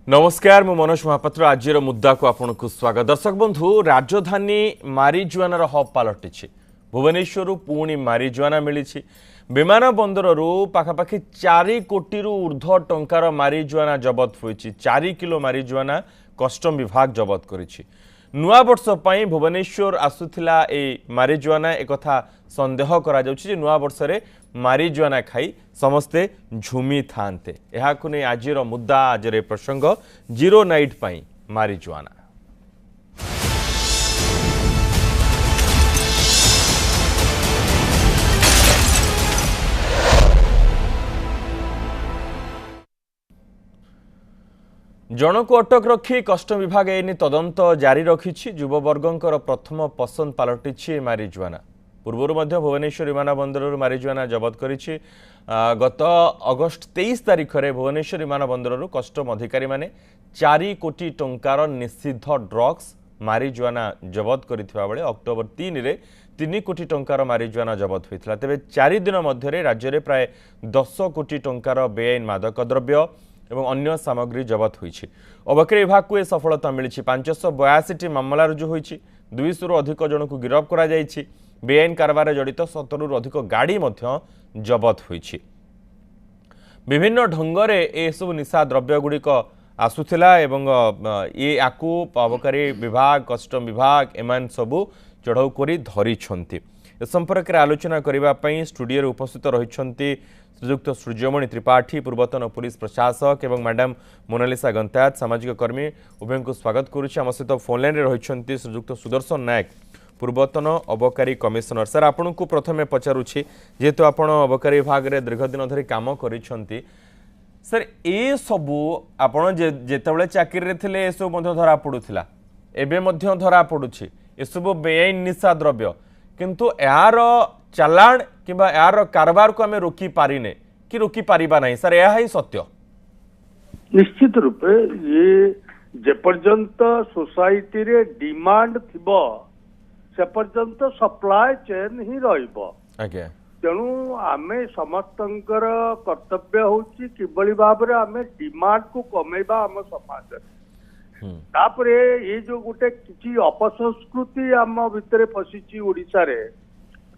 नमस्कार मु मनोज महापात्र आज मुद्दा को आपको स्वागत। दर्शक बंधु राजधानी मारिजुआनार हब पलटि भुवनेश्वर पुणी मारिजुआना मिली विमान बंदर पाखापाखि 4 कोटी ऊर्ध्व टंकार मारिजुआना जबत होती 4 किलो मारिजुआना कस्टम विभाग जबत करिछि। नुआ वर्ष पई भुवनेश्वर आसुथिला ए मारिजुआना एक कथा संदेह करा जाउछि जे नुआ वर्ष रे मारिजुआना खाई समस्ते झुमी थांते। एहाकु नै आजिर मुद्दा आजरे प्रसंग जीरो नाइट पई मारिजुआना। जन को अटक रखी कस्टम विभाग एने तदंत जारी रखी। युववर्गंकर प्रथम पसंद पलटि मारिजुआना। पूर्वर मध्य भुवनेश्वर विमान बंदर मारिजुआना जबत करिछि। गत अगस्ट 23 तारिख में भुवनेश्वर विमान बंदर कस्टम अधिकारी माने 4 कोटी टंकार निषिद्ध ड्रग्स मारिजुआना जबत करथिबा बेले अक्टोबर 3 रे 3 कोटी टंकार मारिजुआना जबत होइथिला। तेबे 4 दिन मध्य राज्य में प्राय 10 कोटी टंकार बेआईन मादक द्रव्य एवं अन्य सामग्री जबत होइछि। अबकारी विभाग को सफलता मिली। 582 मामला रुजु होइछि। 200 अधिक जन को गिरफ्त करा जाइछि। बेआईन कारबार जड़ित 70 अधिक गाड़ी मध्य जबत होइछि। विभिन्न ढंगरे ए सब निशा द्रव्य गुड़िक आसुथिला एवं ये आकु अबकारी विभाग कस्टम विभाग एमान सबू चढ़ाऊ करी धरिछंती। ए संपर्क में आलोचना करने स्टूडियो उपस्थित रही श्रीजुक्त सूर्यमणि त्रिपाठी पूर्वतन पुलिस प्रशासक एवं मैडम मोनालिसा गंतायत सामाजिक कर्मी उभय को स्वागत करुच्ची। आम सहित फोन लाइन रही श्रीजुक्त सुदर्शन नायक पूर्वतन अबकारी कमिशनर। सर आपन को प्रथम पचारुछि जेहेतु आपण अबकारी विभाग रे दीर्घ दिन धरी काम करिसंती सर ए सबु आपण जेतेबेले चाकरी रे थिले ए सब मध्य धरा पडुथिला एबे मध्य धरा पडुछि ए सब बेआईन निशा द्रव्य किंतु यार चालाण किंबा यार कारबार को आमे रोकी पारिने कि रोकी पारिबा नहीं सर यह ही सत्य। निश्चित रूपे ये जे पर्यंत सोसाइटी रे डिमांड थिबो से पर्यंत सप्लाई चेन ही रहिबो। आज्ञा तेणु आमे समस्तंकर कर्तव्य होची किबळी भाबरे आमे डिमांड को कमेबा हम समाज तापरे ये जो गोटे किछि अपसंस्कृति आम भितरे फसिची ओडिसा रे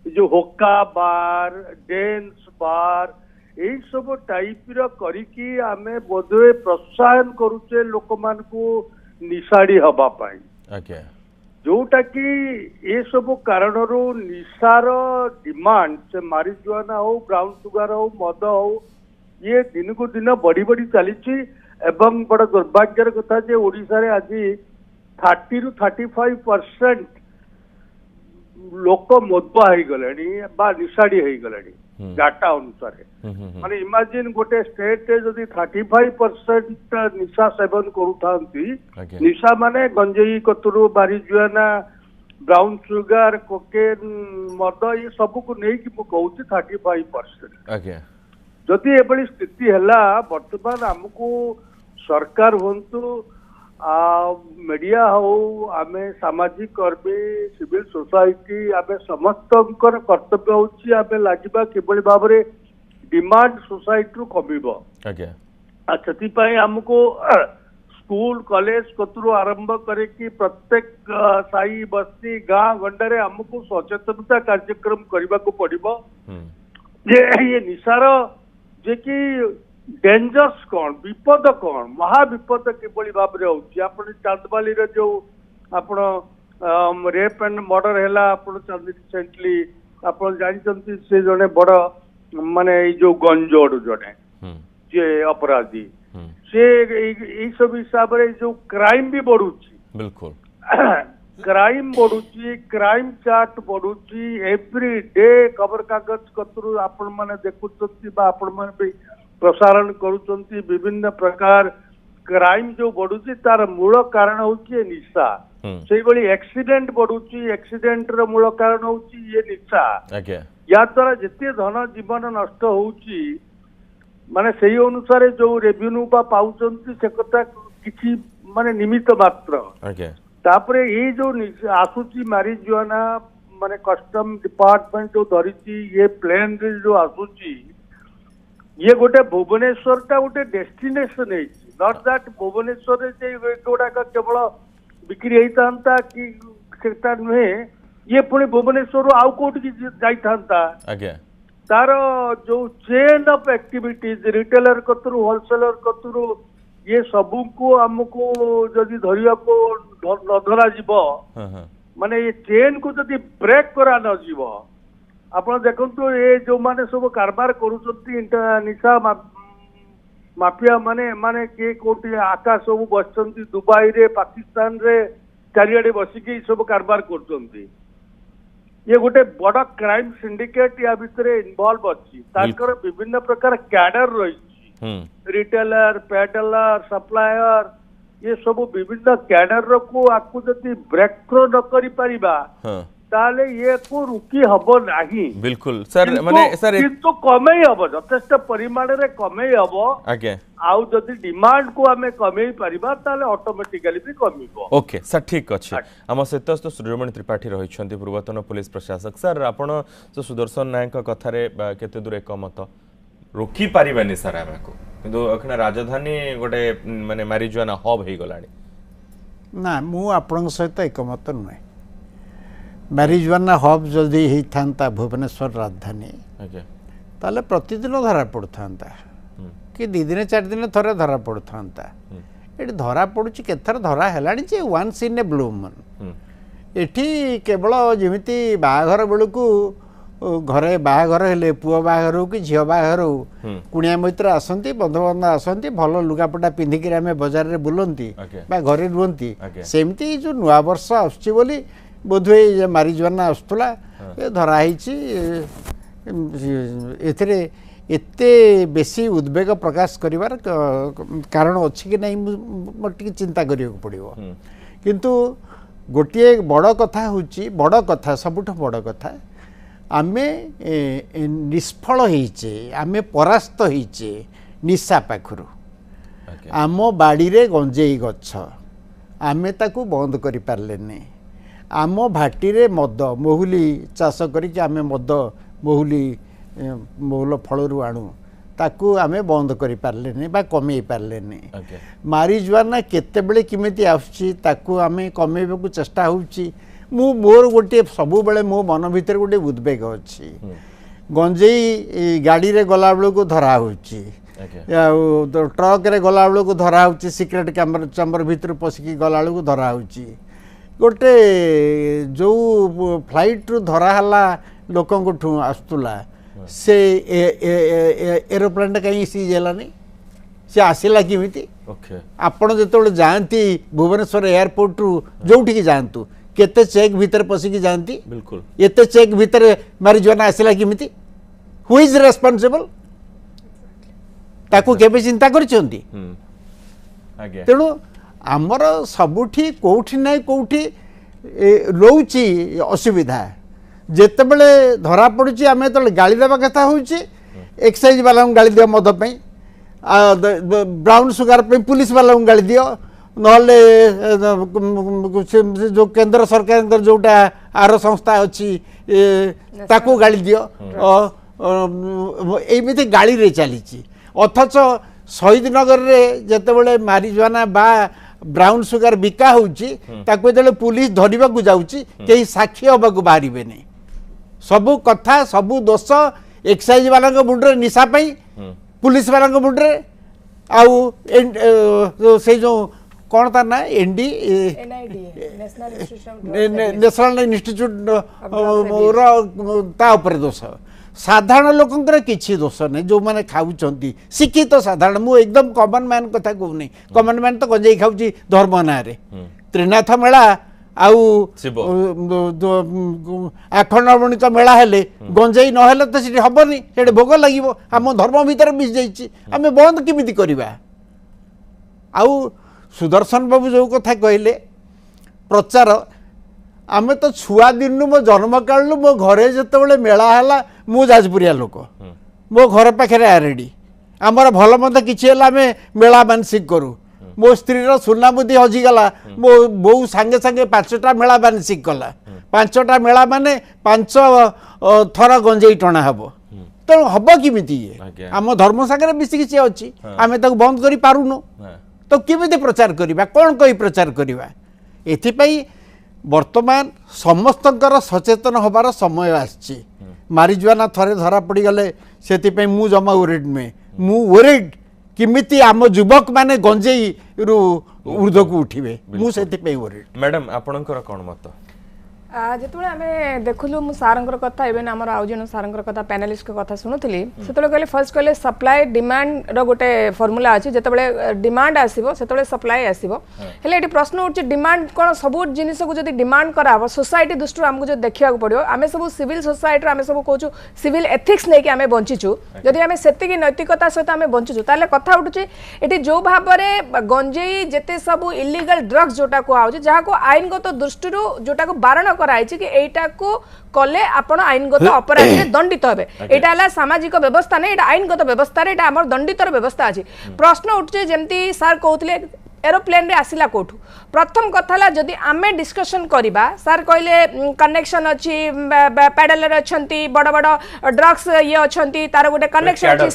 जो होका बार डेंस बार यही सब टाइप रो करिकी आमे बोधवे प्रोत्साहन करूचे लोक मान को निशाड़ी हबा पाई। ओके जोटा कि ये सब कारण रो निशार डिमांड से मारिजुआना हो ब्राउन सुगर हो मद हो ये दिन को दिन बढ़ी बढ़ी चली एवं बड़ दुर्भाग्यर कथा जे ओडिसा रे आज 30 ରୁ 35% लोक मदुआ हो गले बा निशाड़ी हो गले डाटा अनुसार माने इमेजिन गोटे स्टेट जदि 35% निशा सेवन करूथांती निशा माने गंजेई कतुरु मारिजुआना ब्राउन सुगर कोकेन मद ये सब को नहीं कि कहूँ 35% जदि एभली स्थिति है बर्तमान आमको सरकार हूँ मीडिया हो आमे सामाजिक कर्मी सिविल सोसाइटी आमे समस्त कर्तव्य होची आमे लागिबा किबळी भाबरे डिमांड सोसाइटी रु कमिबो। अच्छा तिपाई हमको स्कूल कॉलेज कतुरु आरंभ करे कि प्रत्येक साई बस्ती गाँ गंडे हमको सचेतनता कार्यक्रम करने को पड़िबो जे ये निशार जे कि डेंजर्स कौन विपद कौन महाविपद किभली भाव में होची आपण चांदबाली रे जो आपण रेप एंड मर्डर हैला आपण चांदी रिसेंटली आपण जानिचंती से जने बड़ माने जो गंजोड़ जने जे अपराधी से ई सब हिसाब रे जो क्राइम भी बढ़ुची बिल्कुल क्राइम बढ़ुची क्राइम चार्ट बढ़ुची एवरी डे खबर कागज कतरु आपण माने देखुचंती बा आपण माने भी प्रसारण करुचंती विभिन्न प्रकार क्राइम जो बढ़ुची तार मूल कारण होची निशा से बड़ी एक्सीडेंट बढ़ुची एक्सीडेंट रो मूल कारण होची ये निशा या द्वारा जिते धन जीवन नष्ट होची माने सही अनुसार जो रेवेन्यू बा पाउचंती से कथा किछि माने निमित्त मात्र तापरे ये जो आसुची मारिजुआना माने कस्टम डिपार्टमेंट जो धरिची ये प्लेन रे जो आसुची ये गोटे भुवनेश्वर टा गोटे डेस्टिनेशन है नॉट दैट भुवनेश्वर रे गुड़ाक केवल बिक्री होता कि सेटा नुहे ये पुणी भुवनेश्वर आउ कोठी जाइथांता आज्ञा तार जो चेन ऑफ एक्टिविटीज रिटेलर कतरू होलसेलर कतरू ये सबू को हमको जदि धरिया को न धरा जीव माने ये चेन को जदि ब्रेक करा न जीव आपण देखंतु ये जो माने सब कारबार करूछंती निशा माफिया माने माने के कोटी आकाश सब बसचंती दुबई रे पाकिस्तान रे चारियाडे बसिकी सब कारबार करूछंती ये गोटे बड़ क्राइम सिंडिकेट या भितर इन्वॉल्व अच्छी ताकर विभिन्न प्रकार कैडर रही रिटेलर पेडलर सप्लायर ये सब विभिन्न कैडर को आपको जदि ब्रेक थ्रो न करि परिबा ताले ये को रुकी हबो नाही बिल्कुल सर माने सर किंतु कमेई हबो यथेष्ट परिमाण रे कमेई हबो आज्ञा आउ जदि डिमांड को हमें कमेई परिबा ताले ऑटोमेटिकली भी कमिबो ओके सर ठीक अछि हम सहित तो सूर्यमणि त्रिपाठी रहिछन्ती पूर्वतन पुलिस प्रशासक सर आपण जो सुदर्शन नायक कथा रे केते दूर एकमत रोकी पारिबानी सर हमको किंतु अखना राजधानी गोटे माने मारिजुआना हब हे गलानी ना मु आपण सहित एकमत नुहे मैरिजुआना हब जदि होता भुवनेश्वर राजधानी ताले प्रतिदिन धरा पड़ता कि 2 दिन 4 दिन थरे धरा पड़ता ये धरा पड़ुची केथर धरा है once in A blue moon एठी केवल जमिति बाहाघर बेलू घरे बाहाघर हेले पुओ बाहाघर हो कि झील बाहाघर हो कुणिया मैत्र आसती बंधुबांधव आसती भल लुगापटा पिंधिकी आम बजार में बुलती घरे रुहती सेमती जो नुआ वर्ष आसुची बोली बोधे मारिजुआना आसुला ये धराई एते बेसी उद्वेग प्रकाश करिवार कारण अच्छी कि नहीं मोटे चिंता करियो पड़िबो किंतु गोटे बड़ कथा होची बड़ कथा सबुठ बड़ कथा आमे निष्फल होइचे आमे परास्त होइचे निशा पाखरु आम बाड़ी रे गंजेई गछ आमे ताकू बंद करि पारलेनी आम भाटी रे मद महुली चाष करिके आमे मद महुली महुल फलरू आणु ताकू आमे बंद करि पारलेनी बा कमेई पारलेनी मारिजुआना केतेबेले किमिति आउची ताकू आमे कमेइबाकू चेष्टा होउची मु मोर गोटे सबु बेले मो मन भीतर गोटे उद्वेग अच्छी गंजेई गाड़ी रे गला बेलू को धरा होउची ट्रक रे गला बेलू को धरा होउची सिक्रेट चैम्बर भीतर पसिकी गला बेलू को धरा होउची गोटे जो फ्लाइट रु धरा हला लोकन को आसुला से एरोप्लेन कहीं सीज हेलानी से आसला किमिति आपण जेतबेले जानती भुवनेश्वर एयरपोर्ट रु जोठी जानतु केते चेक भीतर पसिकी जानती बिल्कुल एते चेक भीतर मारिजुआना आसला किमिति हु इज रेस्पोंसिबल ताकू केबे चिंता करछंती तेणु आमर सबुठी कोठी ना कोठी रोची असुविधा जेतेबेले धरा पड़ुची आमे तो गाली देवा कथा होउची एक्साइज वाला गाली दियो मद पे ब्राउन सुगर पे पुलिस वाला गाली दियो नहले जो केंद्र सरकार जोटा आर संस्था अच्छी ताकू गाली दियो एमती गाली रे चली अथच शहीद नगर रे जेतेबेले मारिजुआना बा ब्राउन सुगर बिका होउची ताकू जेतेबेले पुलिस धरिबा को जाउची केही साक्षी होबा को बाहरिबे नै सबु कथा सबु दोष एक्साइज वाला को मुंडरे निशा पई पुलिस वाला को मुंडरे आउ से जो कौन था ना एनडी नेशनल इंस्टीट्यूट दोष साधारण लोकंकर किसी दोष नहीं जो मैंने खाऊंट शिक्षित साधारण मु एकदम कॉमन मैन कथा कहूनी कॉमन मैन तो गंजेई खाऊची धर्म ना त्रिनाथ मेला आउ आखंडमणिक मेला हेले गंजेई नहेले तो सीठी हबनी सेठी भोग लगिवो आम धर्म भीतर मिस जाइछि आमे बंद किमिति करिबा आउ सुदर्शन बाबू जो कथा कहले प्रचार आमे तो छुआ दिन मो जन्म कालू मो घरे जेतेबेले मेला हैला मु जाजपुरिया लोक मो घर पाखे आरेडी आमर भल मत किसी आमे मेला मानसिक करूँ मो स्त्री सुना बुद्धि हजिगला मो बो सांगे सांगे 5टा मेला मानसिक कला 5टा मेला माने 5 थर गंजेई टणा हबो तेणु हम किमिति आम धर्म सागर मिसिकी सी अच्छी आम बंद कर पारुनु तो केमिति प्रचार करवा कौन कही प्रचार करवा एथिपाई वर्तमान समस्तंकर सचेतन होबार समय आछि मारिजुआना थरे धरा पड़ी गले से मु जमा ओरिड नुहे मु ओरिड किमिति आम युवक माने गंजेई रु ऊर्ध्व को उठिबे मु सेति ओरिड। मैडम आपणकर कौन मत जिते आम देखुलु मु सारंकर कथा इवेन आमर आउ जन सारंकर कथा पैनलिस्ट कथा शुणुली से कहले फर्स्ट कहले सप्लाई डिमांड रो गोटे फर्मुला अच्छी जिते डिमांड आसो से सप्लाई आसो हेले ये प्रश्न उठे डिमांड कौन सब जिनिस को जब डिमांड करा सोसाइटी दृष्टि आमको जो देखा पड़ो आम सब सिविल सोसाइटी आम सब कहूँ सिविल एथिक्स नहीं आम बंचीचु जदि आम से नैतिकता सहित आम बंचीचु ताले कथा उठुचे ये जो भाव में गंजेई जिते सब इलिगल ड्रग्स जोटा कहुचे जहाँ आईनगत दृष्टि जोटा को बारण कराई कि एटा को कले आपण आईनगत अपराध में दंडित हेबे एटा हला सामाजिक व्यवस्था नहीं एटा आईनगत व्यवस्था रे एटा हमर दंडितर व्यवस्था अछि प्रश्न उठचे जेमती सर कहउतले एरोप्लेन रे आसिला कोठू प्रथम कथाला जदि आमे डिस्कशन करिबा सर कहले कनेक्शन अछि पैडलर अछंती बड़ बड़ ड्रग्स ये अछंती तार गोटे कनेक्शन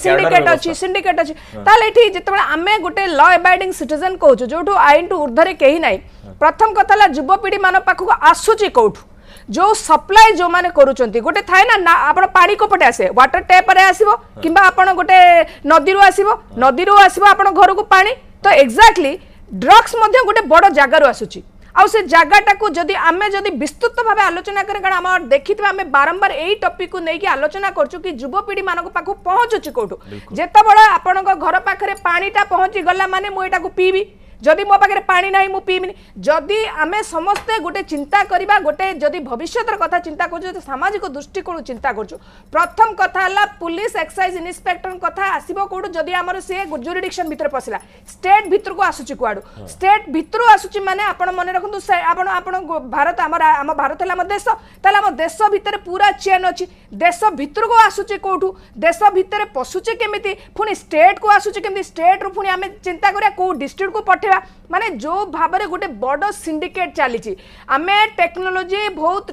अछि सिंडिकेट अछि ताले एठी जेतबे आमे गोटे लॉ अबाइडिंग सिटीजन कहउछु जोठू आईन टू ऊर्ध्वरे केही नाही प्रथम कथाला युवपीढ़ी मान पाखक आसुची कोठू जो सप्लाई जो माने करूचंती गोटे थाए ना आपण पानी को पटे आसे वाटर टैप रे आसीबो किबा आपण गोटे नदी रो आसीबो आपण घर को पानी तो एग्जैक्टली ड्रग्स मध्य गोटे बड़ जगह रो आसुची आ से जगहटा को जदि आमे जदि विस्तृत भाव आलोचना करे कारण आम देखिथिबा आमे बारंबार एई टॉपिक को नेकी आलोचना करछु कि युवपीढ़ी मानको पाखु पहुंचुची कोठू जेतबेला आपणक घर पाखरे पानीटा पहुंची गला माने मु एटा को पीबी जदि मो पाखे पानी ना मु पीबिनी जदि आमे समस्ते गोटे चिंता करबा गोटे जदि भविष्यतर कथा चिंता करछु सामाजिक दृष्टिकोण चिंता करछु प्रथम कथा हला पुलिस एक्साइज इन्स्पेक्टर कथा आसीबो कोडू जदि हमर से जुरिडिक्शन भीतर पसिला स्टेट भीतर को आसुची कुआडू स्टेट भीतर आसुची माने आपण मने रखंतु आपण आपण भारत आम भारत हला देश ताला हम देश भीतर पूरा चेन अछि देश भीतर को आसुची कोठू देश भीतर पसुची केमिति पुनी स्टेट को आसुची केमिति स्टेट रु पुनी आमे चिंता करिया को डिस्ट्रिक्ट को पठे माने जो भाव में गोटे बड़ सिंडिकेट चली आमे टेक्नोलोजी बहुत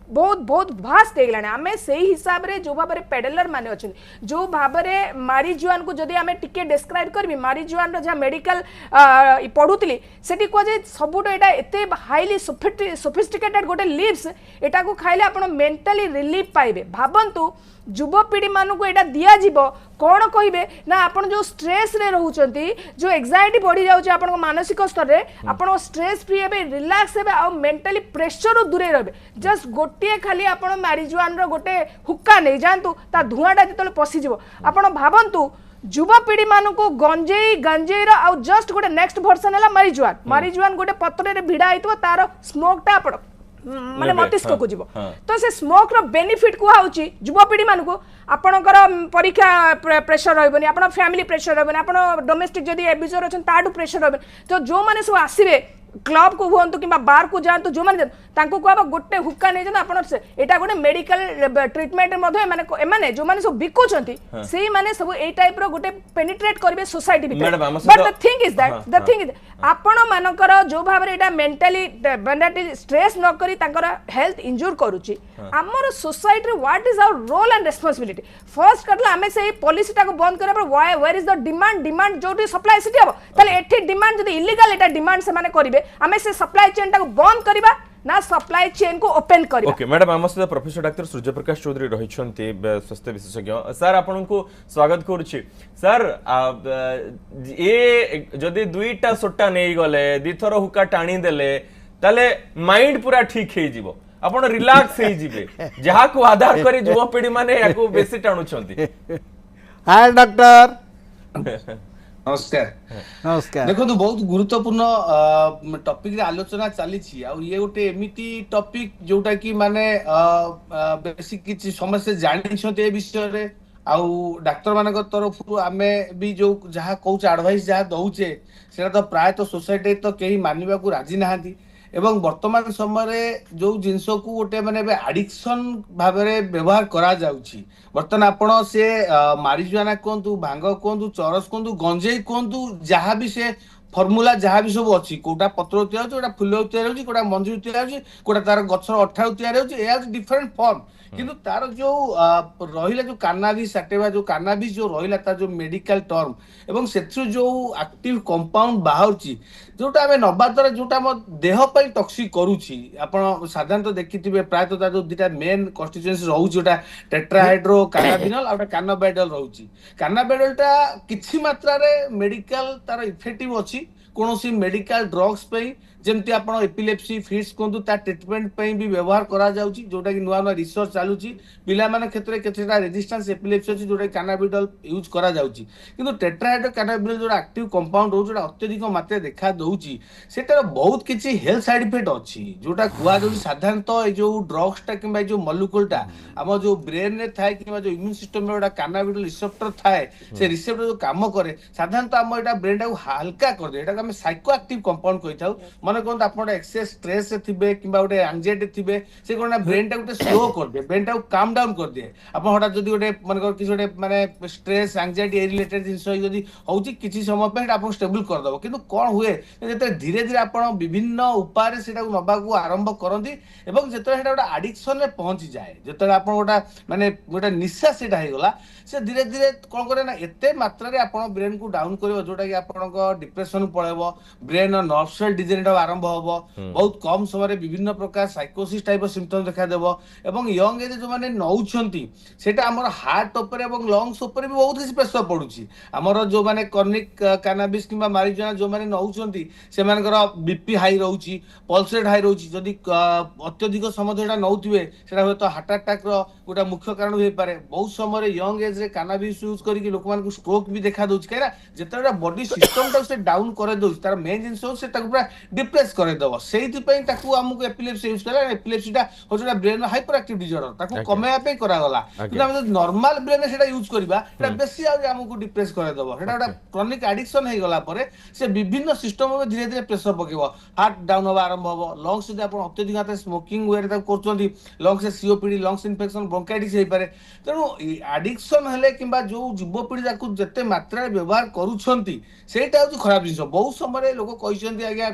बहुत बहुत भास्ट हो गलानी आमे से हिसाब रे जो भाव में पेडलर माने अच्छे जो भाव में मारिजुआन को जदि आमे टिके डिस्क्राइब करबी मारिजुआन रो जहाँ मेडिकल पढ़ुतली सेठी कह सबुठ एटा एते हाईली सोफिस्टिकेटेड गोटे लिव्स एटा को खाइले आपण मेंटली रिलीफ पाइबे भाबंतु युवपीढ़ी मानक एटा दिया जीवो कौन कहिबे ना आपण जो स्ट्रेस रे रहउचंती जो एंजाइटी बढ़ी जाउची आपण मानसिक स्तर रे आपण स्ट्रेस फ्री हेबे रिलैक्स हेबे आ मेंटली प्रेशर दूरे रहबे जस्ट गोटे खाली आपण मारिजुआन रो गोटे हुक्का नै जानतु ता धुआटा जतले पसी जीवो आपण भाबंतु युवपीढ़ी मानक गंजेईर आ जस्ट गोटे नेक्स्ट वर्जन है मारिजुआन गोटे पत्र रे भिड़ा हितबो तार स्मोकटा आपण माने मस्तिष्क को जीव तो से स्मोक रो बेनिफिट को होउची युवपीढ़ी मानक आपणकर परीक्षा प्रेशर रहबनी आपण फैमिली प्रेशर रहबनी आपण डोमेस्टिक जदी एब्यूजर अछन ताडू प्रेशर रहबनी तो जो माने सब आसीबे क्लब को हुंतु किबा बार को जानतु जो माने तांको को गोटे हुक्का नै जन आपण से एटा गोटे मेडिकल ट्रीटमेंट मध्ये माने जो माने सब बिकुचंती सेही माने सब ए टाइप रो गोटे पेनिट्रेट करबे सोसाइटी भीतर but the thing is that आपण मानकर जो भाव रे एटा मेंटली स्ट्रेस न करी तांकर हेल्थ इंजूर करूची हमर सोसाइटी रे what is our role and responsibility first करला हमें से पॉलिसी टा को बंद करे पर वेयर इज द डिमांड जो सप्लाई सिटी हबो ताले एठी डिमांड जदी इलीगल एटा डिमांड से माने करिवे हमें से सप्लाई चेन टा को बंद करबा ना सप्लाई चेन को ओपन करबा ओके मैडम हम सहित प्रोफेसर डॉक्टर सूर्य प्रकाश चौधरी रहिछंती स्वास्थ्य विशेषज्ञ सर आपन को स्वागत करूची सर ए जदी दुईटा सोटा नै गले दिथर हुक्का टाणी देले ताले माइंड पूरा ठीक हे जीवो आपण रिलैक्स हे जीवे जहा को आधार करी युवा पीढ़ी माने याको बेसी टाणुछंती हाय डॉक्टर नमस्कार देखो तो बहुत गुरुत्वपूर्ण टॉपिक रे आलोचना चली ये गोटे एमिति टॉपिक जोटा कि माने बेसिक किछि समस्या जानि छते ए विषय रे आउ डाक्टर मानक तरफ आमे भी जो जहा कहूच एडवाइस जहा दउचे सेटा तो प्राय तो सोसाइटी तो केही मानिबा को राजी नाहांती एवं वर्तमान समय जो जिनस को गोटे माने एडिक्शन भाव में व्यवहार करा जाउची वर्तमान आपण से मारिजुआना कहतु भांग कहतु चरस कहतु गंजेई कहतु जहाँ भी से फर्मुला जहाँ भी सब अच्छी कोटा पत्र तैयार कोटा फुल तैयार कोटा मंजूर तैयार कोटा तार गछर अठा तैयार डिफरेंट फॉर्म କିନ୍ତୁ ତାର ଯୋଉ ରହିଲା ଯୋଉ କାନାବିସ୍ ସାଟିଭା ଯୋଉ କାନାବିସ୍ ଯୋଉ ରହିଲା ତାର ଯୋଉ ମେଡିକାଲ ଟର୍ମ ଏବଂ ସେଥିରୁ ଯୋଉ ଆକ୍ଟିଭ କମ୍ପାଉଣ୍ଡ ବାହାରୁଛି ଯୋଉଟା ଆମେ ନବା ଦ୍ୱାରା ଯୋଉଟା ଆମ ଦେହ ପାଇଁ ଟକ୍ସିକ କରୁଛି ଆପଣ ସାଧାରଣତଃ ଦେଖିଥିବେ ପ୍ରାୟତଃ ତାର ଯୋଉ ଦିଟା ମେନ୍ କନଷ୍ଟିଚୁଏନ୍ସି ରହୁଛି ଯୋଉଟା ଟେଟ୍ରାହାଇଡ୍ରୋ କାନାବିନଲ ଆଉ ଗୋଟେ କାନାବାଇଡଲ ରହୁଛି କାନାବାଇଡଲ ଟା କିଛି ମାତ୍ରାରେ ମେଡିକାଲ ତାର ଇଫେକ୍ଟିଭ ଅଛି କୌଣସି ମେଡିକାଲ ଡ୍ରଗ୍ସ ପାଇଁ ଯେମିତି ଆପଣ ଏପିଲେପ୍ସି ଫିଟ୍ସ କୁହନ୍ତୁ ତା ଟ୍ରିଟମେଣ୍ଟ ପାଇଁ ବି ବ୍ୟବହାର କରାଯାଉଛି ଯୋଉଟା କି ନୂଆ ନୂଆ ରିସର୍ଚ୍ଚ ଚାଲୁଛି ପିଲାମାନଙ୍କ କ୍ଷେତ୍ରରେ କେତେଟା ରେଜିଷ୍ଟାନ୍ସ ଏପିଲେପ୍ସି ଅଛି ଯୋଉଟା କାନାବିଡଲ ୟୁଜ୍ କରାଯାଉଛି କିନ୍ତୁ ଟେଟ୍ରାହାଇଡ୍ରୋ କାନାବିନଲ ଯୋଉଟା ଆକ୍ଟିଭ କମ୍ପାଉଣ୍ଡ ରହୁଛି ଯୋଉଟା ଅତ୍ୟଧିକ ମାତ୍ରାରେ ଦେଖା ଦଉଛି ସେଟାର ବହୁତ କିଛି ହେଲ୍ଥ ସାଇଡ୍ ଇଫେକ୍ଟ ଅଛି ଯୋଉଟା କୁହାଯାଉଛି ସାଧାରଣତଃ ଏଇ ଯୋଉ ଡ୍ରଗ୍ସଟା କିମ୍ବା ଏଇ ଯୋଉ ମଲିକ୍ୟୁଲଟା ଆମ ଯୋଉ ବ୍ରେନରେ ଥାଏ କିମ୍ବା ଯୋଉ ଇମ୍ୟୁନ ସିଷ୍ଟମରେ ଗୋଟେ କାନାବିଡଲ ରିସେପ୍ଟର ଥାଏ ସେ ରିସେପ୍ଟର ଯୋଉ କାମ କରେ ସାଧାରଣତଃ ଆମ ଏଇଟା ବ୍ରେନଟାକୁ ହାଲକା କରିଦିଏ ଏଟାକୁ ଆମେ ସାଇକୋ ଆକ୍ଟିଭ କମ୍ପାଉଣ୍ଡ କହିଥାଉ ମନେ କରନ୍ତୁ ଆପଣ ଗୋଟେ ଏକ୍ସେସ ଷ୍ଟ୍ରେସ ଥିବେ କିମ୍ବା ଗୋଟେ ଆଂଜାଇଟି ଥିବେ ସେ କଣ ନା ବ୍ରେନଟାକୁ ଗୋଟେ ସ୍ଲୋ କରିଦିଏ ବ୍ରେନଟାକୁ କାମ ଡାଉନ କରିଦିଏ ଆପଣ ହଠାତ୍ ଯଦି ଗୋଟେ ମନେ କର କିଛି ଗୋଟେ ମାନେ ଷ୍ଟ୍ରେସ ଆଂଜାଇଟି ଏ ରିଲେଟେଡ ଜିନିଷ ଯଦି ହଉଛି କିଛି ସମୟ ପାଇଁ ଆପଣ ଷ୍ଟେବଲ କରିଦବ କିନ୍ତୁ କଣ ହୁଏ ଯେତେବେଳେ ଧୀରେ ଧୀରେ ଆପଣ ବିଭିନ୍ନ ଉପାୟରେ ସେଟାକୁ ନବାକୁ ଆରମ୍ଭ କରନ୍ତି ଏବଂ ଯେତେବେଳେ ସେଟା ଗୋଟେ ଆଡିକ୍ସନରେ ପହଞ୍ଚିଯାଏ ଯେତେବେଳେ ଆପଣ ମାନେ ଗୋଟେ ନିଶା ସେଟା ହେଇଗଲା ସେ ଧୀରେ ଧୀରେ କଣ କରେ ନା ଏତେ ମାତ୍ରାରେ ଆପଣ ବ୍ରେନକୁ ଡାଉନ କରିବ ଯୋଉଟା କି ଆପଣଙ୍କ ଡିପ୍ରେସନ ପଳେଇବ ବ୍ରେନ ନର୍ଭ ସେଲ ଡିଜେନେରେଟିଭ ଆରମ୍ଭ ହବ ବହୁତ କମ ସମୟରେ ବିଭିନ୍ନ ପ୍ରକାର ସାଇକୋସିସ୍ ଟାଇପ ସିମ୍ପଟମ ଦେଖାଦେବ ଏବଂ ୟଙ୍ଗ ଏଜ ଯୋଉମାନେ ନଉଛନ୍ତି ସେଟା ଆମର ହାର୍ଟ ଉପରେ ଏବଂ ଲଙ୍ଗସ ଉପରେ ବି ବହୁତ କିଛି ପ୍ରେସର ପଡୁଛି ଆମର ଯୋଉମାନେ କର୍ନିକ କାନାବିସ୍ କିମ୍ବା ମାରିଜୁଆନା ଯୋଉମାନେ ନଉଛନ୍ତି ସେମାନଙ୍କର ବିପି ହାଇ ରହୁଛି ପଲ୍ସ ରେଟ୍ ହାଇ ରହୁଛି ଯଦି ଅତ୍ୟଧିକ ସମୟ ଧରି ଏଟା ନଉଥିବେ ସେଟା ହୁଏତ ହାର୍ଟ ଆଟାକ ର ଗୋଟେ ମୁଖ୍ୟ କାରଣ ହେଇପାରେ ବହୁତ ସମୟରେ ୟଙ୍ଗ ଏଜ ରେ କାନାବିସ୍ ୟୁଜ କରିକି ଲୋକମାନଙ୍କୁ ଷ୍ଟ୍ରୋକ ବି ଦେଖା ଦଉଛି କାହିଁକିନା ଯେତେବେଳେ ବଡି ସିଷ୍ଟମଟାକୁ ସେ ଡାଉନ କରେଇ ଦଉଛି ତାର ମେନ୍ ଜିନିଷ ହଉଛି ସେ ତାକୁ ପୁରା ଡିପ୍ରେସ କରେଇଦବ ସେଇଥିପାଇଁ ତାକୁ ଆମକୁ ଏପିଲେପ୍ସି ୟୁଜ କଲା ଏପିଲେପ୍ସିଟା ହଉଛି ଗୋଟେ ବ୍ରେନ ହାଇପର ଆକ୍ଟିଭ ଡିଜର୍ଡର ତାକୁ କମେଇବା ପାଇଁ କରାଗଲା କିନ୍ତୁ ଆମେ ଯଦି ନର୍ମାଲ ବ୍ରେନରେ ସେଟା ୟୁଜ କରିବା ସେଟା ବେଶୀ ଆହୁରି ଆମକୁ ଡିପ୍ରେସ କରେଇଦବ ସେଟା ଗୋଟେ କ୍ରନିକ ଆଡିକ୍ସନ ହେଇଗଲା ପରେ ସେ ବିଭିନ୍ନ ସିଷ୍ଟମ ଉପରେ ଧୀରେ ଧୀରେ ପ୍ରେସର ପକେଇବ ହାର୍ଟ ଡାଉନ ହବା ଆରମ୍ଭ ହବ ଲଙ୍ଗସ ଯଦି ଆପଣ ଅତ୍ୟଧିକ ମାତ୍ରାରେ ସ୍ମୋକିଂ ୱେରେ ତାକୁ କରୁଛନ୍ତି ଲଙ୍ଗସରେ ସିଓପିଡି ଲଙ୍ଗସ ଇନଫେକ୍ସନ ବ୍ରୋଙ୍କାଇଟିସ୍ ହେଇପାରେ ତେଣୁ ଆଡିକ୍ସନ ହେଲେ କିମ୍ବା ଯୋଉ ଯୁବପିଢି ତାକୁ ଯେତେ ମାତ୍ରାରେ ବ୍ୟବହାର କରୁଛନ୍ତି ସେଇଟା ହଉଛି ଖରାପ ଜିନିଷ ବହୁତ ସମୟରେ ଲୋକ କହିଛନ୍ତି ଆଜ୍ଞା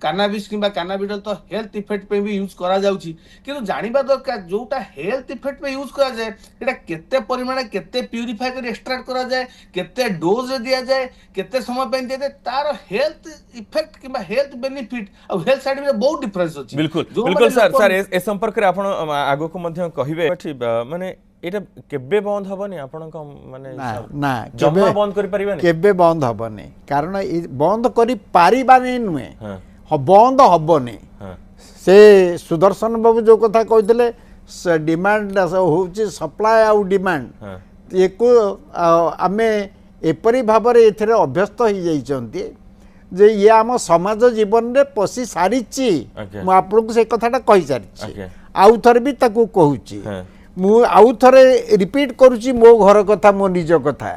କାନାବିସ୍ କିମ୍ବା କାନାବିଡଲ ତ ହେଲ୍ଥ ଇଫେକ୍ଟ ପାଇଁ ବି ୟୁଜ କରାଯାଉଛି କିନ୍ତୁ ଜାଣିବା ଦରକାର ଯୋଉଟା ହେଲ୍ଥ ଇଫେକ୍ଟ ପାଇଁ ୟୁଜ କରାଯାଏ ସେଟା କେତେ ପରିମାଣରେ କେତେ ପ୍ୟୁରିଫାଏ କରି ଏକ୍ସଟ୍ରାକ୍ଟ କରାଯାଏ କେତେ ଡୋଜରେ ଦିଆଯାଏ କେତେ ସମୟ ପାଇଁ ଦିଆଯାଏ ତାର ହେଲ୍ଥ ଇଫେକ୍ଟ କିମ୍ବା ହେଲ୍ଥ ବେନିଫିଟ ଆଉ ହେଲ୍ଥ ସାଇଡ୍ ଇଫେକ୍ଟ ବହୁତ ଡିଫରେନ୍ସ ଅଛି बिल्कुल बिल्कुल सर सर ए संपर्क रे आपण आगो को मध्य कहिबे माने एटा केबे बंद हबनी आपन को माने ना जम्मा बंद करि परिबे केबे बंद हबनी कारण बंद करि पारिबानी नुहे बंद हबनी से सुदर्शन बाबू जो कथा कहते डिमांड हूँ सप्लाय आउ डिमांड ये को आम एपरी भाव में एथरे अभ्यस्त हो जाइछन्ती जे ये आम समाज जीवन में पशि सारी मु आपको से कथाटा कही सारी आउ थरे भी ताकू कहूची मु आउ थरे रिपीट करुची मो घर कथा मो निज कथा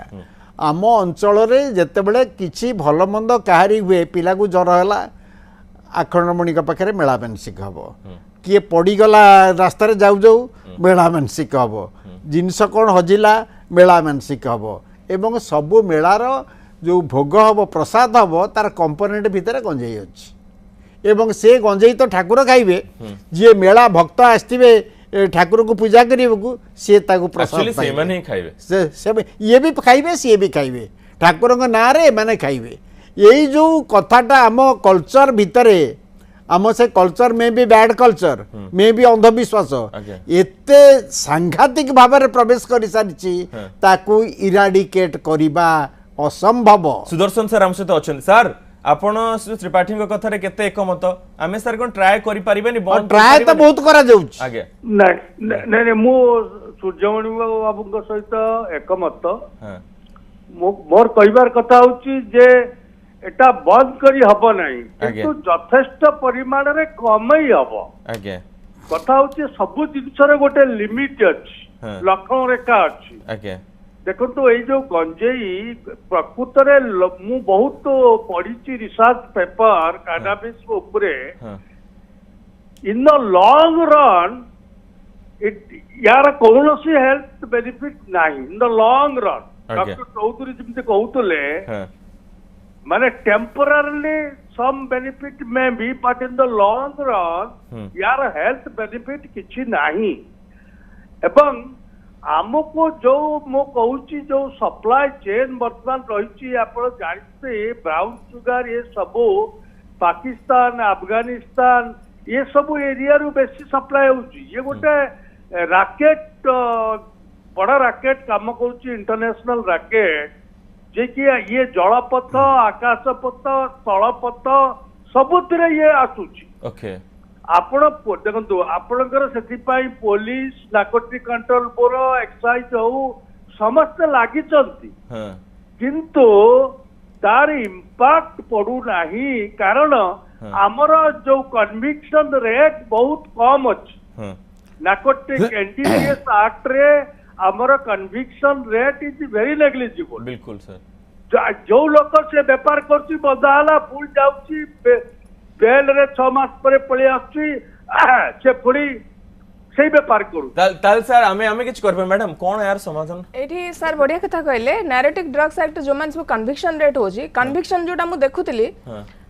आम अंचल जेतेबेले किछि भल मंद काहारी हुए पिला को ज्वर है आखंडमणि पाखे मेला मानसिक हम किए पड़गला रास्तार जाऊ जाऊ मेला मानसिक हम जिनस कौन हजिला मेला मानसिक हम एवं सबु मेलार जो भोग हम प्रसाद हम तार कंपोनेंट भितर गंजेई अच्छी एवं से गंजेई तो ठाकुर खाइबे जी मेला भक्त आसवे ठाकुर को पूजा करने को सी प्रसाद खाइबे ये भी खाइबे सी भी खाइबे ठाकुर ना माने खाइबे यही जो कथाटा आम कल्चर भितर आम से कल्चर में भी बैड कल्चर में भी अंधविश्वास एते सांघातिक भाव में प्रवेश कर सारी ताकू इराडिकेट करबा असंभव। सुदर्शन सर आम सहित अच्छा सर आपण त्रिपाठी कथा केते एकमत आमे सर कोन ट्राई करि परिबेनी बंद ट्राई तो बहुत करा जाउछ आगे नहीं मु सूर्यमणि बाबू सहित एकमत मोर कहबार कथा होची जे एटा बंद करी हबो नहीं किंतु यथेष्ट परिमाण रे कमई हबो आगे कथा होची सब जिंस रे गोटे लिमिट अछि लक्षण रेखा अछि आगे देखो तो ये जो गंजेई प्रकृत रे मु बहुत पढ़ी रिसर्च पेपर कैनाबिस उपरे इन द लॉन्ग रन यार कौन सी हेल्थ बेनिफिट नहीं in the long run doctor Chaudhary जमी कहते माने temporary some benefit may be, but in the long run यार health benefit किछि नहीं। एवं आमको जो मो कहूची जो सप्लाई चेन वर्तमान रही आप जानते ब्राउन सुगर ये सब पाकिस्तान अफगानिस्तान ये सब एरिया रु बेसी सप्लाई होची। ये गोटे राकेट बड़ा राकेट काम करुची इंटरनेशनल राकेट जे कि ये जलपथ आकाशपथ स्थलपथ सबुतिर ये आसुची। ओके आपण देखो आपणकर से police narcotic control bureau excise हो समस्त लगी किंतु तार इम्पैक्ट पड़ू नहीं कारण आमर जो कन्विक्शन रेट बहुत कम अच्छी। नार्कोटिक एनडीपीएस एक्ट रे आमर conviction rate is very negligible. बिल्कुल सर जो लोक से बेपार करछि बंदा पुल जाउछि बेल रे 6 मास पर पळे आछि से पुरी से बेपार करू ताल सर हमें किछ करबे मैडम कोन यार समाधान एठी सर बढ़िया कथा कहले नारेटिक ड्रग्स एक्ट जो मान सब कन्विक्शन रेट होजी कन्विक्शन जोटा मु देखुतली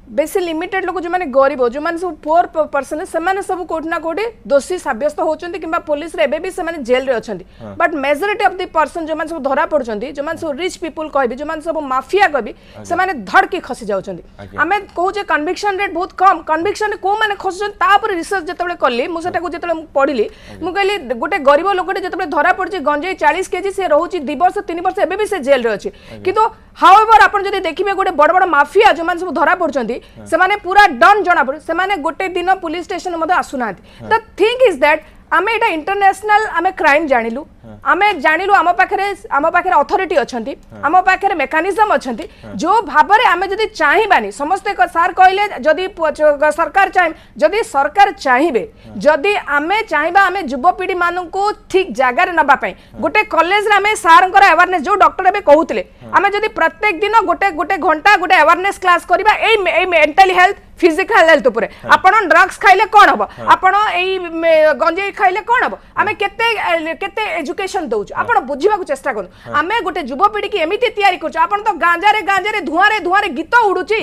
बेसी लिमिटेड लोक जो माने गरीब जो माने सब पुअर पर्सन से माने सब कोठ ना कोठी दोषी साब्यस्त होचंती किबा पुलिस रे एबे भी से माने जेल रे अछंती but majority of the person जो माने सब धरा पड़चंती जो माने सब रिच पीपल कहबी जो माने सब माफिया कहबी से माने धड़ के खसी जाउचंती। हमें कहू जे कन्विक्शन रेट बहुत कम कन्विक्शन को माने खसचंती ता पर रिसर्च जतबे करली मु सेटा को जतबे पढिली मु कहली गोटे गरीब लोकटे जतबे धरा पड़ची गंजे 40 केजी से रहउची 2 वर्ष 3 वर्ष एबे भी से जेल रे अछि किंतु हाउएवर आपण जदी देखिबे गोटे बड़ बड़ माफिया जो माने सब धरा पड़चंती से माने पूरा डन जना पड़े से माने गोटे दिन पुलिस स्टेशन मध्ये आसुना। द थिंग इज दैट आमे एटा इंटरनेशनल आमे क्राइम जानिलु आमे जानिलु आम पाखे अथॉरिटी अछंती आम पाखे मेकानिज्म अछंती जो भाबरे आमे जदी चाहिबानी समस्ते सर कहले जदी सरकार चाहि जदी सरकार चाहिबे जदी आमे चाहिबा आमे युवपीढ़ी मानन को ठीक जगह रे नबा पई गोटे कॉलेज रे आमे सारंकर अवेयरनेस जो डॉक्टर एबे कहउतले आमे जदी प्रत्येक दिन गोटे घंटा गोटे अवेयरनेस क्लास करबा ए मेंटल हेल्थ फिजिकल हेल्थ ऊपर आपण ड्रग्स खाइले कोन हबो आपण एई गंजे खाइले कोन हबो आमे केते एजुकेशन दउछु आपण बुझिबा को चेष्टा करू आमे गोटे युवपीढ़ी की एमिति तयारी करछु आपण तो गांजा रे धुआं रे गीत उडुची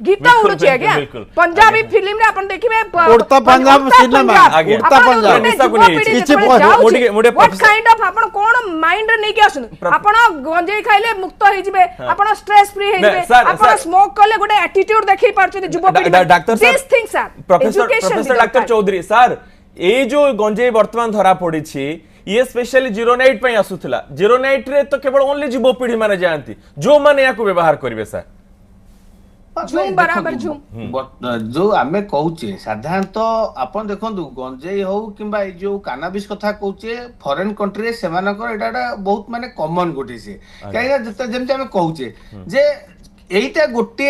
गीत उडुची आज्ञा पंजाबी फिल्म रे आपण देखिबे उड़ता पंजाब सिनेमा उड़ता पंजाब निशा को नहीं किछि मोटे व्हाट काइंड ऑफ आपण कोन माइंड रे नै के आसु आपण गंजे खाइले मुक्त होई जिवे आपण स्ट्रेस फ्री होई जिवे आपण स्मोक करले गोटे एटीट्यूड देखि पारछु युवपीढ़ी doctor professor doctor Chaudhary sir ये जो गंजे वर्तमान धरा पड़ी ये स्पेशली जीरो नाइट पे आसुला जीरो नाइट रे तो केवल ओनली युवपीढ़ी माने जानती जो माने याको व्यवहार करिवे सर झूम बराबर झूम जो आमे कहूचे साधारणतः आपण देखंतु गंजेई हो किंबा ए जो कानाबिस कथा कहूचे फॉरेन कंट्री रे सेमानकर एटा बहुत माने कॉमन गोटे से काहेना जेमते आमे कहूचे जे एटा गोटे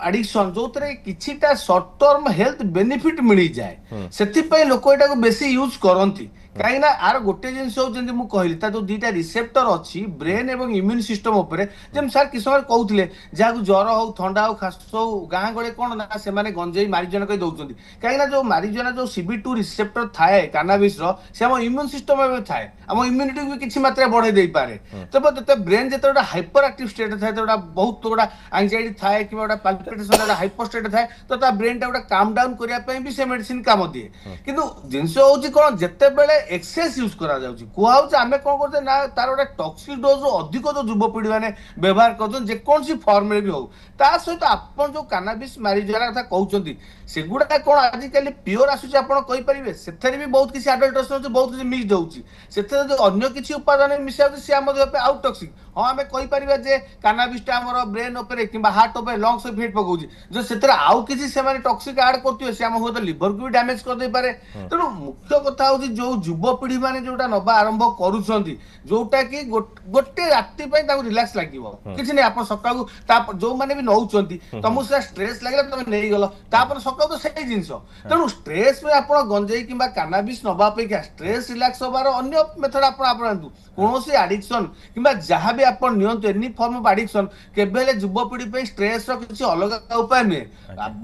एडिक्शन जो किछिटा शॉर्ट टर्म हेल्थ बेनिफिट मिली जाए सेति लोक एटा को बेसी यूज करंती कहीं ना आर गोटे जिनस मु कहली जो दुईटा रिसेप्टर अच्छी ब्रेन एवं इम्यून सिस्टम उपरे जेम सर किस समय कहते जहाँ ज्वर हो ठंडा हो खास हो गाँ गड़े कौन ना से गंजेई मारिजुआना कही दौरान कहीं जो मारिजुआना जो CB2 रिसेप्टर थाए कानाबिस से आम इम्यून सिस्टम थाए आम इम्यूनिटी भी किसी मात्रा बढ़े दे पारे तब ब्रेन जो हाइपर एक्टिव स्टेट थाए तो बहुत गोटा एंजाइटी थाए कि पाल्पिटेशन हाइपर स्टेट थाए तो ब्रेन टा काम डाउन करने भी से मेडिसिन काम दिए किंतु जिनस हूँ कौन जिते बड़े एक्सेस यूज करा जाउची कुहाउची आमे कोन करते ना तार गोटे टॉक्सिक डोज अधिक जो युवपीढ़ी माने व्यवहार करछन जे कोन सी फॉर्म रे भी हो ता सहित आपण जो कानाबिस मारिजुआना कथा कहउचंती सेगुडा कोन आजिकली प्योर आसुची आपण कहि परिबे सेथरे भी बहुत किसी एडल्ट्रेशन होची बहुत किसी मिक्स होउची सेथरे जो अन्य किसी उपादान मिसाउची से हम देह पे आउट टॉक्सिक हां आमे कहि परिबे जे कानाबिस टा हमर ब्रेन ऊपर किबा हार्ट ऊपर लंग्स पे हिट पकाउची जो सेथरे आउ किसी से माने टॉक्सिक ऐड करतियो से हम हो तो लिवर को भी डैमेज कर दे पारे तनो मुख्य कथा होची जो युवपीढ़ी माने जोटा नबा आरंभ करूछंती जोटा कि गोटे राति पय ताको रिलैक्स लागिवो किछि नै आपण सकाळू ता जो माने भी नउछंती तमु से स्ट्रेस लागला तमे नै गलो तापर सकाळू तो सेही जिंस तनु स्ट्रेस में आपण गंजेई किबा कानाबिस नबा पे क्या स्ट्रेस रिलैक्स होबार अन्य मेथड आपण आपणांतु कोनोसी एडिक्शन किबा जहां भी आपण नियंतु एनी फॉर्म ऑफ एडिक्शन केबेले युवपीढ़ी पे स्ट्रेस रो किछि अलग उपाय नै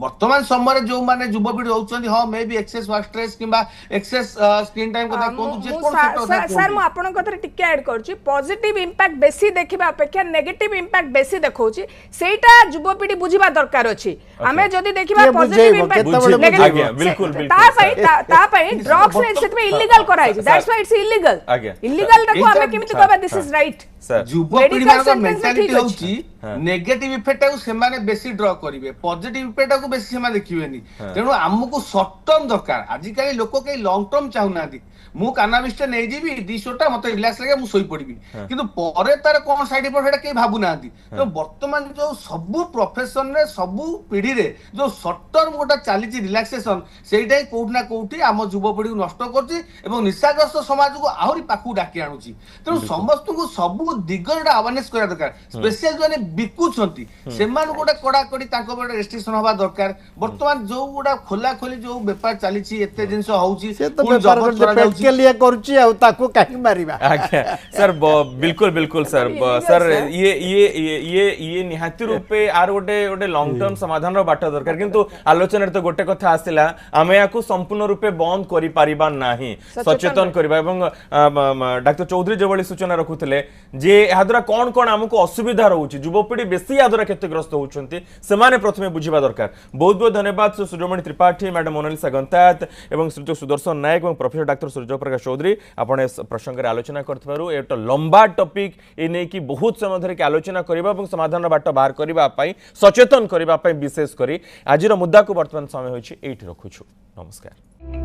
वर्तमान समय जो माने युवपीढ़ी होउछंती हां may be excess work stress किबा एक्सेस स्क्रीन टाइम କଥା କୁହନ୍ତୁ ଯେ କୋन ସେକ୍ଟର କଥା सर मु आपन कथरे टिके ऐड करछि पॉजिटिव इंपैक्ट बेसी देखिबा अपेक्षा नेगेटिव इंपैक्ट बेसी देखौछि सेटा युवपीढ़ी बुझिबा दरकार अछि हमें जदी देखिबा पॉजिटिव इंपैक्ट बिल्कुल ता पई ड्रग्स रे सेतबे इलीगल कराई that's why it's illegal illegal नको हमें केमिति कहबा दिस इज राइट युवपीढ़ी मानक मेंटालिटी होची नेगेटिव इफेक्ट को सेमाने बेसी ड्र करिवे पॉजिटिव इफेक्ट को बेसी सेमा देखिवेनी तेनु हमकु शॉर्ट टर्म दरकार आजि काली लोक के लॉन्ग टर्म चाहुनादी मु कानाबिस्ट नै जीबी 200 टा मते रिलैक्स लागे मु सोई पड़बी किंतु परे तार कोन साइड इफेक्ट हेटा के भाबु नांदी तो वर्तमान जो सब प्रोफेशन रे सब पीढ़ी रे जो शॉर्ट टर्म गोटा चालीची रिलैक्सेशन सेइटाई कोठ ना कोठी हम युवपीढ़ी को नष्ट करछि एवं निशाग्रस्त समाज को आहुरी पाकु डाकी आनुछि तेनु समस्त को सब दिगरटा अवेयरनेस करा दरकार स्पेशल जो बिकु छंती सेमान गोटा कड़ा कड़ी ताको बडे रेस्ट्रिक्शन होबा दरकार वर्तमान जो गोटा खोला खोली जो व्यापार चालीची एते जिंस होउची कोन जबत करा जाउची के लिए करूची आ ताको काहे मारिबा सर बिल्कुल बिल्कुल सर सर ये निहाती रूपे आर गोटे लॉन्ग टर्म समाधान रो बाट दरकार किंतु आलोचना तो गोटे कथा आसिला आमे याकू संपूर्ण रूपे बंद करि परिबा नाही सचेतन करबा एवं डॉक्टर चौधरी जेवली सूचना रखुतले जे याद्रा कोन कोन हमको असुविधा रहउची युवपीढ़ी बेसी याद्रा क्षतिग्रस्त होउछंती सेमाने प्रथमे बुझिबा दरकार बहुत बहुत धन्यवाद सुब्रमण्य त्रिपाठी मैडम मोनालिसा गंतात एवं श्री सुदर्शन नायक एवं प्रोफेसर डॉक्टर सूर्य प्रकाश चौधरी आपण प्रसंग रे आलोचना करथबारु एटा लंबा टॉपिक ए नै कि बहुत समय धरि के आलोचना करबा एवं समाधान बाट बाहर करबा पई सचेतन करबा पई विशेष करी आजिर मुद्दा को वर्तमान समय होइछि एठी रखुछु नमस्कार।